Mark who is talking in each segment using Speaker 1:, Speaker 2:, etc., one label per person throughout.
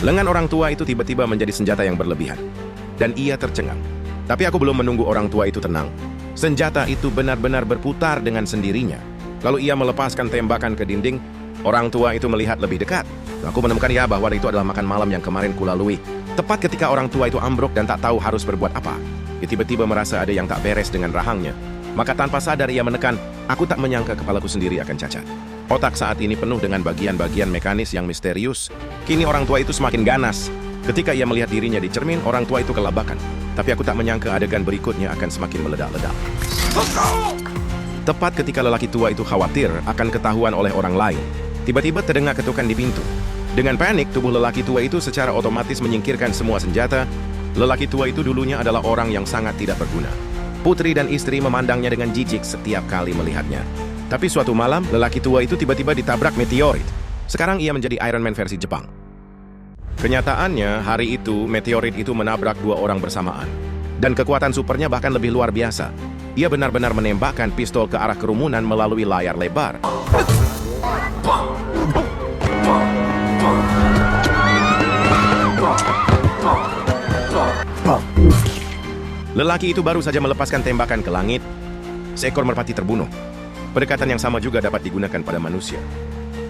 Speaker 1: Lengan orang tua itu tiba-tiba menjadi senjata yang berlebihan. Dan ia tercengang. Tapi aku belum menunggu orang tua itu tenang. Senjata itu benar-benar berputar dengan sendirinya. Lalu ia melepaskan tembakan ke dinding. Orang tua itu melihat lebih dekat. Aku menemukan ya bahwa itu adalah makan malam yang kemarin kulalui. Tepat ketika orang tua itu ambruk dan tak tahu harus berbuat apa. Ia tiba-tiba merasa ada yang tak beres dengan rahangnya. Maka tanpa sadar ia menekan, aku tak menyangka kepalaku sendiri akan cacat. Otak saat ini penuh dengan bagian-bagian mekanis yang misterius. Kini orang tua itu semakin ganas. Ketika ia melihat dirinya di cermin, orang tua itu kelabakan. Tapi aku tak menyangka adegan berikutnya akan semakin meledak-ledak. Tepat ketika lelaki tua itu khawatir akan ketahuan oleh orang lain, tiba-tiba terdengar ketukan di pintu. Dengan panik, tubuh lelaki tua itu secara otomatis menyingkirkan semua senjata. Lelaki tua itu dulunya adalah orang yang sangat tidak berguna. Putri dan istri memandangnya dengan jijik setiap kali melihatnya. Tapi suatu malam, lelaki tua itu tiba-tiba ditabrak meteorit. Sekarang ia menjadi Iron Man versi Jepang. Kenyataannya, hari itu, meteorit itu menabrak dua orang bersamaan. Dan kekuatan supernya bahkan lebih luar biasa. Ia benar-benar menembakkan pistol ke arah kerumunan melalui layar lebar. Lelaki itu baru saja melepaskan tembakan ke langit. Seekor merpati terbunuh. Pendekatan yang sama juga dapat digunakan pada manusia.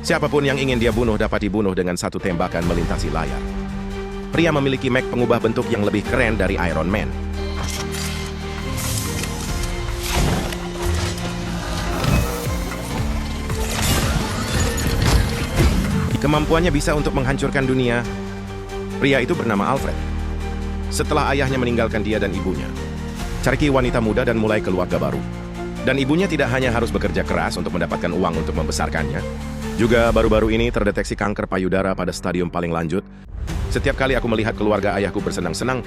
Speaker 1: Siapapun yang ingin dia bunuh dapat dibunuh dengan satu tembakan melintasi layar. Pria memiliki mech pengubah bentuk yang lebih keren dari Iron Man. Kemampuannya bisa untuk menghancurkan dunia. Pria itu bernama Alfred. Setelah ayahnya meninggalkan dia dan ibunya, cari wanita muda dan mulai keluarga baru. Dan ibunya tidak hanya harus bekerja keras untuk mendapatkan uang untuk membesarkannya, juga baru-baru ini terdeteksi kanker payudara pada stadium paling lanjut. Setiap kali aku melihat keluarga ayahku bersenang-senang,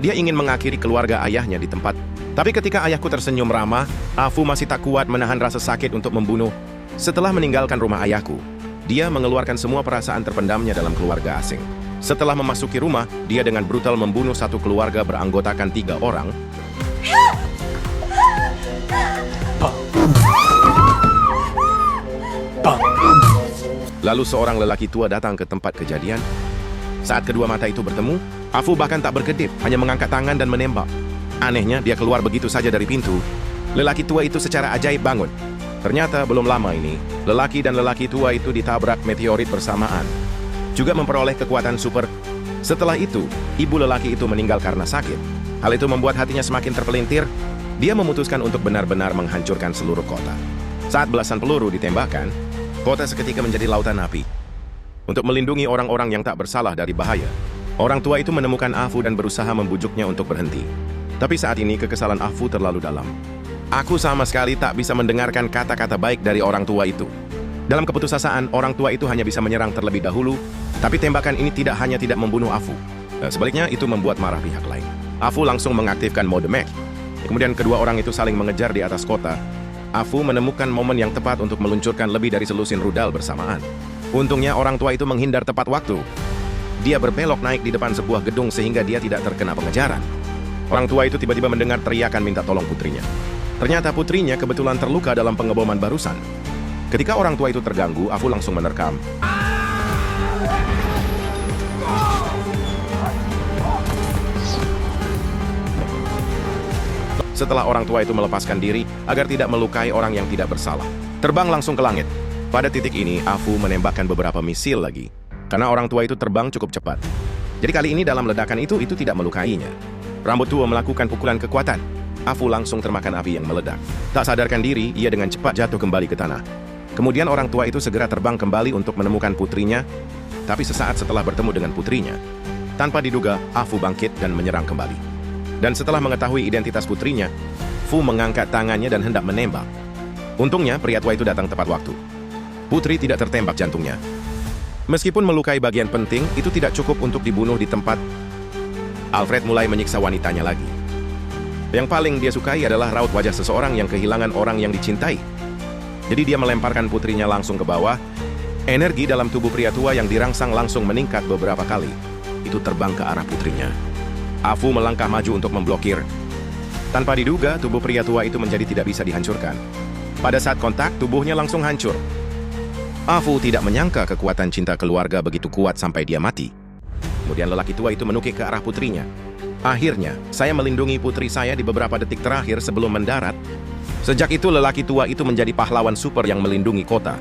Speaker 1: dia ingin mengakhiri keluarga ayahnya di tempat. Tapi ketika ayahku tersenyum ramah, Afu masih tak kuat menahan rasa sakit untuk membunuh. Setelah meninggalkan rumah ayahku, dia mengeluarkan semua perasaan terpendamnya dalam keluarga asing. Setelah memasuki rumah, dia dengan brutal membunuh satu keluarga beranggotakan 3 orang. Lalu seorang lelaki tua datang ke tempat kejadian. Saat kedua mata itu bertemu, Afu bahkan tak berkedip, hanya mengangkat tangan dan menembak. Anehnya, dia keluar begitu saja dari pintu. Lelaki tua itu secara ajaib bangun. Ternyata belum lama ini, lelaki dan lelaki tua itu ditabrak meteorit bersamaan. Juga memperoleh kekuatan super. Setelah itu, ibu lelaki itu meninggal karena sakit. Hal itu membuat hatinya semakin terpelintir. Dia memutuskan untuk benar-benar menghancurkan seluruh kota. Saat belasan peluru ditembakkan, kota seketika menjadi lautan api. Untuk melindungi orang-orang yang tak bersalah dari bahaya, orang tua itu menemukan Afu dan berusaha membujuknya untuk berhenti. Tapi saat ini kekesalan Afu terlalu dalam. Aku sama sekali tak bisa mendengarkan kata-kata baik dari orang tua itu. Dalam keputusasaan, orang tua itu hanya bisa menyerang terlebih dahulu, tapi tembakan ini tidak hanya tidak membunuh Afu. Sebaliknya, itu membuat marah pihak lain. Afu langsung mengaktifkan mode mech. Kemudian kedua orang itu saling mengejar di atas kota. Afu menemukan momen yang tepat untuk meluncurkan lebih dari selusin rudal bersamaan. Untungnya orang tua itu menghindar tepat waktu. Dia berbelok naik di depan sebuah gedung sehingga dia tidak terkena pengejaran. Orang tua itu tiba-tiba mendengar teriakan minta tolong putrinya. Ternyata putrinya kebetulan terluka dalam pengeboman barusan. Ketika orang tua itu terganggu, Afu langsung menerkam. Setelah orang tua itu melepaskan diri agar tidak melukai orang yang tidak bersalah, terbang langsung ke langit. Pada titik ini, Afu menembakkan beberapa misil lagi. Karena orang tua itu terbang cukup cepat. Jadi kali ini dalam ledakan itu tidak melukainya. Rambut tua melakukan pukulan kekuatan. Afu langsung termakan api yang meledak. Tak sadarkan diri, ia dengan cepat jatuh kembali ke tanah. Kemudian orang tua itu segera terbang kembali untuk menemukan putrinya. Tapi sesaat setelah bertemu dengan putrinya, tanpa diduga, Afu bangkit dan menyerang kembali. Dan setelah mengetahui identitas putrinya, Fu mengangkat tangannya dan hendak menembak. Untungnya, pria tua itu datang tepat waktu. Putri tidak tertembak jantungnya. Meskipun melukai bagian penting, itu tidak cukup untuk dibunuh di tempat. Alfred mulai menyiksa wanitanya lagi. Yang paling dia sukai adalah raut wajah seseorang yang kehilangan orang yang dicintai. Jadi dia melemparkan putrinya langsung ke bawah. Energi dalam tubuh pria tua yang dirangsang langsung meningkat beberapa kali. Itu terbang ke arah putrinya. Afu melangkah maju untuk memblokir. Tanpa diduga, tubuh pria tua itu menjadi tidak bisa dihancurkan. Pada saat kontak, tubuhnya langsung hancur. Afu tidak menyangka kekuatan cinta keluarga begitu kuat sampai dia mati. Kemudian lelaki tua itu menukik ke arah putrinya. Akhirnya, saya melindungi putri saya di beberapa detik terakhir sebelum mendarat. Sejak itu lelaki tua itu menjadi pahlawan super yang melindungi kota.